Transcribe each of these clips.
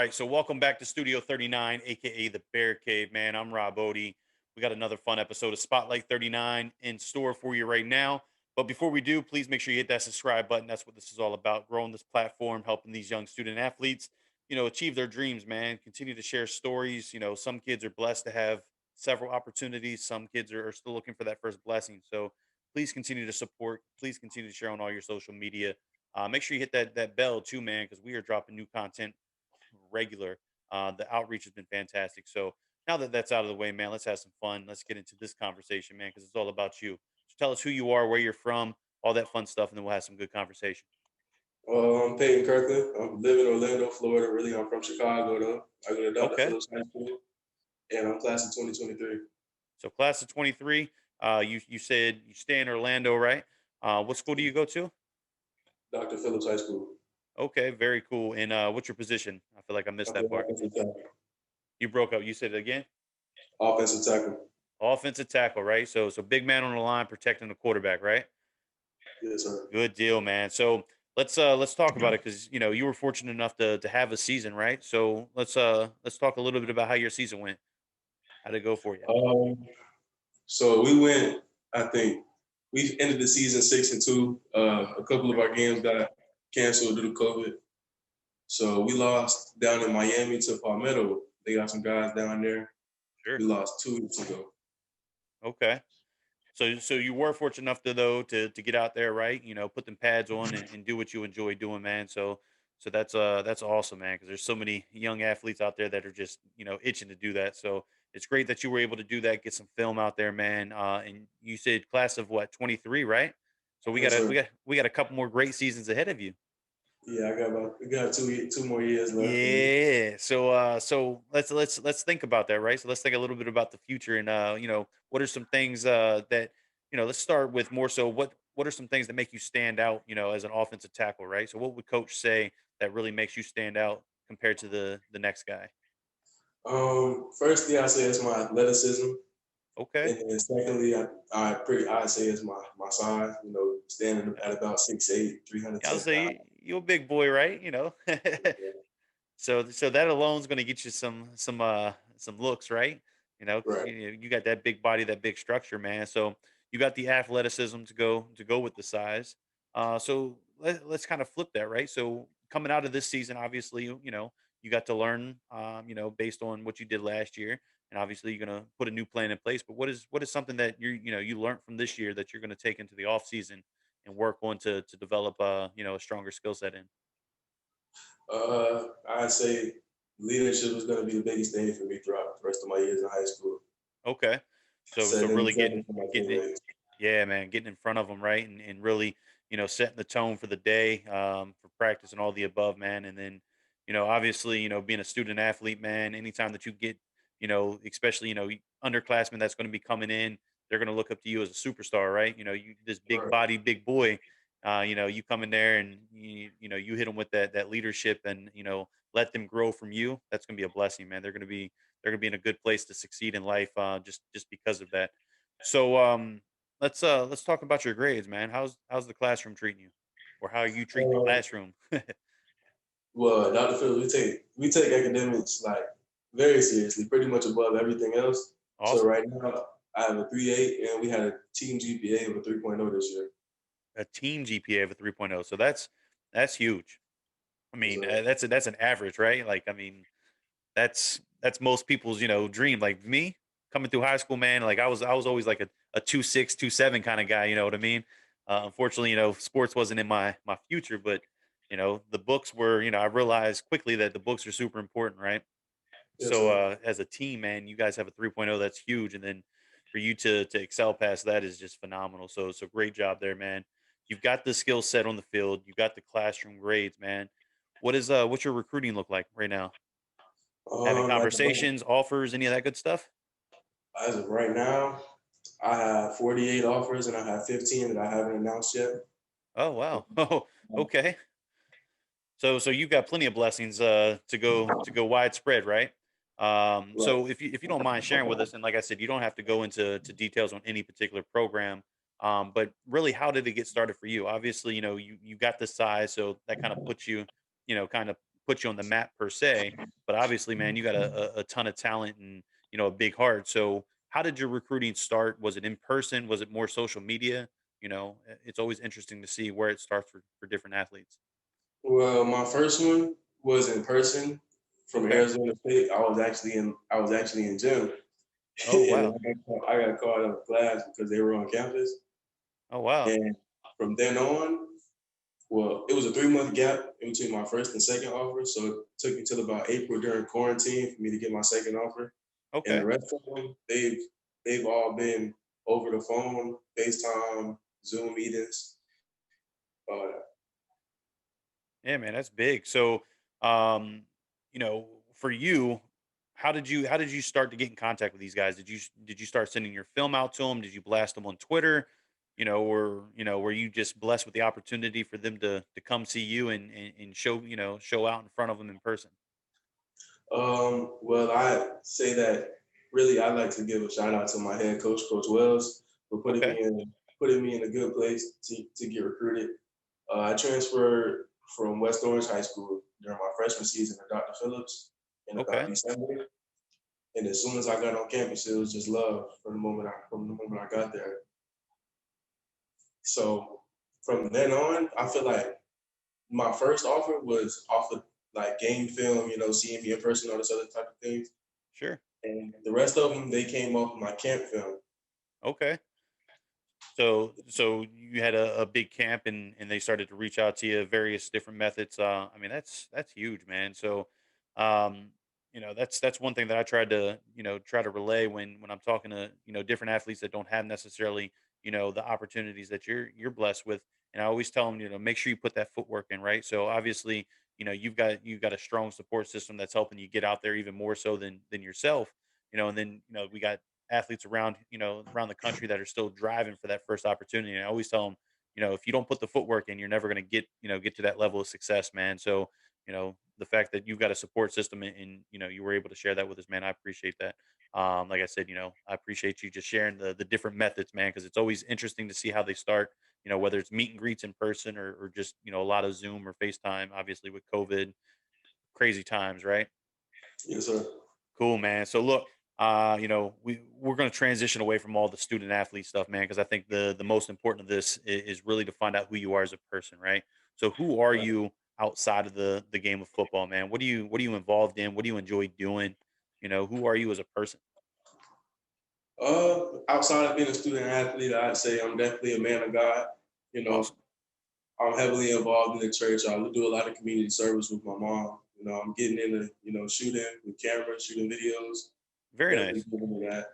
right, so welcome back to Studio 39, aka the Bear Cave, man. I'm Rob Odie. We got another fun episode of Spotlight 39 in store for you right now. But before we do, please make sure you hit that subscribe button. That's what this is all about. Growing this platform, helping these young student athletes, achieve their dreams, man. Continue to share stories. Some kids are blessed to have several opportunities. Some kids are still looking for that first blessing. So please continue to support. Please continue to share on all your social media. Make sure you hit that bell too, man, because we are dropping new content regular. The outreach has been fantastic. So now that that's out of the way, man, let's have some fun. Let's get into this conversation, man, because it's all about you. So tell us who you are, where you're from, all that fun stuff, and then we'll have some good conversation. I'm Payton, Kirkland. I live in Orlando, Florida. Really, I'm from Chicago, though. I go to Dr. Okay. Phillips High School, and I'm class of 2023. So class of 23. You said you stay in Orlando, right? What school do you go to? Dr. Phillips High School. Okay, very cool. And what's your position? I feel like I missed I'm the that part. offensive tackle. You broke up. You said it again. Offensive tackle. Offensive tackle, right? So big man on the line protecting the quarterback, right? Yes, sir. Good deal, man. So let's talk about it because you were fortunate enough to have a season, right? So let's talk a little bit about how your season went. How'd it go for you? Um, so we went. I think we ended the season 6-2. A couple of our games got canceled due to COVID, so we lost down in Miami to Palmetto. They got some guys down there. Sure. We lost 2 weeks ago. Okay. So you were fortunate enough to get out there, right? Put them pads on and do what you enjoy doing, man. So that's awesome, man. Because there's so many young athletes out there that are just itching to do that. So it's great that you were able to do that, get some film out there, man. And you said class of what 23, right? So we got Yes, a sir. we got we got a couple more great seasons ahead of you. Yeah, we got two more years left. Yeah. So let's think about that, right? So let's think a little bit about the future and what are some things that let's start with more so what are some things that make you stand out, as an offensive tackle, right? So what would coach say that really makes you stand out compared to the next guy? Firstly, I say it's my athleticism, Okay. and then secondly, I say it's my size. You know, standing Yeah. at about 6'8", Yeah, I'll 310 pounds. say you're a big boy, right? So that alone is going to get you some looks, right? Because Right. you got that big body, that big structure, man. So you got the athleticism to go with the size. So let's kind of flip that, right? So coming out of this season, obviously, you got to learn, based on what you did last year, and obviously you're going to put a new plan in place. But what is something that you learned from this year that you're going to take into the off season and work on to develop a stronger skill set in? I'd say leadership is going to be the biggest thing for me throughout the rest of my years in high school. Okay. So Setting an really example getting for my getting it teammates. yeah, man, getting in front of them, right? And really, setting the tone for the day, for practice and all the above, man. And then, obviously, being a student athlete, man, anytime that you get, especially, underclassmen that's going to be coming in, they're going to look up to you as a superstar, right? You this big Right. body, big boy, you come in there and you hit them with that leadership and, let them grow from you. That's going to be a blessing, man. They're gonna be in a good place to succeed in life, just because of that. So let's talk about your grades, man. How's the classroom treating you, or how are you treating the Uh, classroom? well, Dr. Phil, we take academics like very seriously, pretty much above everything else. So Awesome. right now, I have a 3.8, and we had a team GPA of a 3.0 this year. A team GPA of a 3.0. So that's huge. I mean, So that's an average, right? Like, I mean, that's most people's dream. Like me coming through high school, man. Like I was always like a 2.6, 2.7 kind of guy. You know what I mean? Unfortunately, sports wasn't in my future, but the books were. I realized quickly that the books are super important, right? yes, So sir. as a team, man, you guys have a 3.0. That's huge, and then for you to excel past that is just phenomenal. So great job there, man. You've got the skill set on the field. You got the classroom grades, man. What's your recruiting look like right now? Having Um, as of, conversations, offers, any of that good stuff? as of right now, I have 48 offers, and I have 15 that I haven't announced yet. Oh, wow. Oh, okay. So you've got plenty of blessings to go widespread, right? Right. So if you don't mind sharing with us, and like I said, you don't have to go into details on any particular program. But really, how did it get started for you? Obviously, you got the size, so that kind of puts you, kind of put you on the map per se, but obviously, man, you got a ton of talent and a big heart. So, how did your recruiting start? Was it in person? Was it more social media? It's always interesting to see where it starts for different athletes. Well, my first one was in person from Okay. Arizona State. I was actually in gym, Oh and wow. I got called out of class because they were on campus. Oh wow. And from then on, well, it was a 3 month gap in between my first and second offer. So it took me till about April during quarantine for me to get my second offer. And the Okay. rest of them, they've all been over the phone, FaceTime, Zoom meetings. Uh, Yeah, man, that's big. So, for you, how did you start to get in contact with these guys? Did you start sending your film out to them? Did you blast them on Twitter? Or were you just blessed with the opportunity for them to come see you and show out in front of them in person? well, I say that really I'd like to give a shout out to my head coach, Coach Wells, for Okay. putting me in a good place to get recruited. I transferred from West Orange High School during my freshman season to Dr. Phillips in about Okay. December. And as soon as I got on campus, it was just love from the moment I got there. So from then on, I feel like my first offer was off of like game film, seeing me in person, all this other type of things. Sure. And the rest of them, they came off my camp film. Okay. So you had a big camp and they started to reach out to you various different methods. I mean that's huge, man. So um, that's one thing that I tried to try to relay when I'm talking to different athletes that don't have necessarily the opportunities that you're blessed with. And I always tell them make sure you put that footwork in, right? So obviously you've got a strong support system that's helping you get out there even more so than yourself. And then we got athletes around the country that are still driving for that first opportunity. And I always tell them, if you don't put the footwork in, you're never going to get to that level of success, man. So, the fact that you've got a support system and you were able to share that with us, man, I appreciate that. Like I said, I appreciate you just sharing the different methods, man, because it's always interesting to see how they start. Whether it's meet and greets in person or just a lot of Zoom or FaceTime. Obviously, with COVID, crazy times, right? Yes, sir. Cool, man. So look, we're going to transition away from all the student athlete stuff, man, because I think the most important of this is really to find out who you are as a person, right? So who are Right. you outside of the game of football, man? What are you involved in? What do you enjoy doing? Who are you as a person? Outside of being a student athlete, I'd say I'm definitely a man of God. You know, Awesome. I'm heavily involved in the church. I do a lot of community service with my mom. I'm getting into, shooting with cameras, shooting videos. Very Definitely nice. getting into that.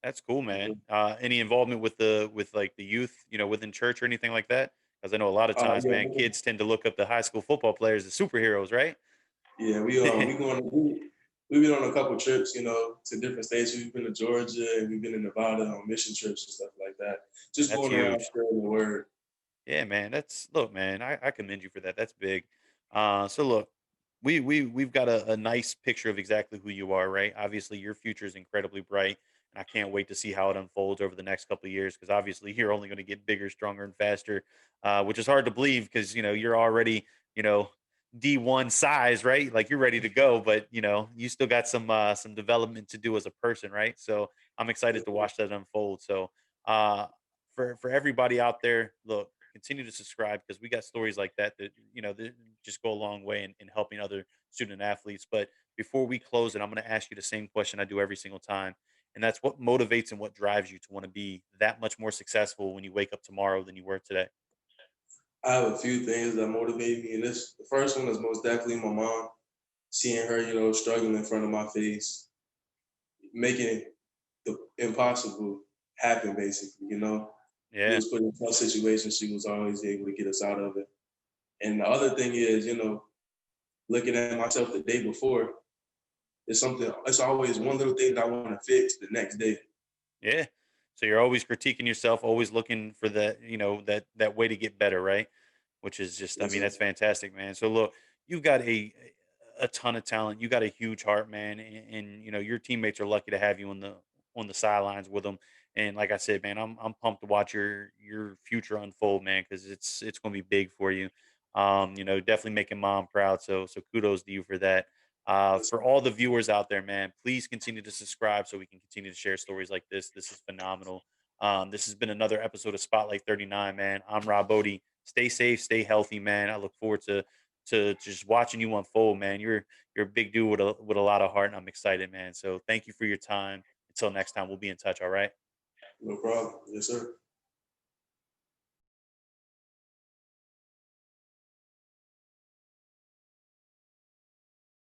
That's cool, man. Mhm. Any involvement with like the youth, within church or anything like that? Because I know a lot of times, Yeah, man, kids tend to look up the high school football players as superheroes, right? yeah. We've been on a couple trips, to different states. We've been to Georgia and we've been in Nevada on mission trips and stuff like that. Just That's going around huge. spreading the word. Yeah, man. That's look, man. I commend you for that. That's big. So look, we've got a nice picture of exactly who you are, right? Obviously, your future is incredibly bright, and I can't wait to see how it unfolds over the next couple of years. Because obviously, you're only going to get bigger, stronger, and faster, which is hard to believe because you're already you know D1 size, right? Like you're ready to go, but you still got some development to do as a person, right? So I'm excited to watch that unfold. So. Uh, for everybody out there, look, continue to subscribe because we got stories like that just go a long way in helping other student athletes. But before we close it, I'm going to ask you the same question I do every single time, and that's what motivates and what drives you to want to be that much more successful when you wake up tomorrow than you were today. I have a few things that motivate me, and the first one is most definitely my mom. Seeing her, struggling in front of my face, making the impossible happen, basically. We Yeah, was put in tough situations. She was always able to get us out of it. And the other thing is, looking at myself the day before, it's always one little thing that I want to fix the next day. yeah. So you're always critiquing yourself, always looking for that way to get better, right? Which is just, I Yes, mean, sir. that's fantastic, man. So look, you've got a ton of talent. You got a huge heart, man, and your teammates are lucky to have you on the sidelines with them. And like I said, man, I'm pumped to watch your future unfold, man, because it's going to be big for you. Definitely making mom proud. So kudos to you for that. For all the viewers out there, man, please continue to subscribe so we can continue to share stories like this. This is phenomenal. This has been another episode of Spotlight 39, man. I'm Rob Bodie. Stay safe, stay healthy, man. I look forward to just watching you unfold, man. You're a big dude with a lot of heart, and I'm excited, man. So thank you for your time. Until next time, we'll be in touch. All right. No problem. Yes, sir.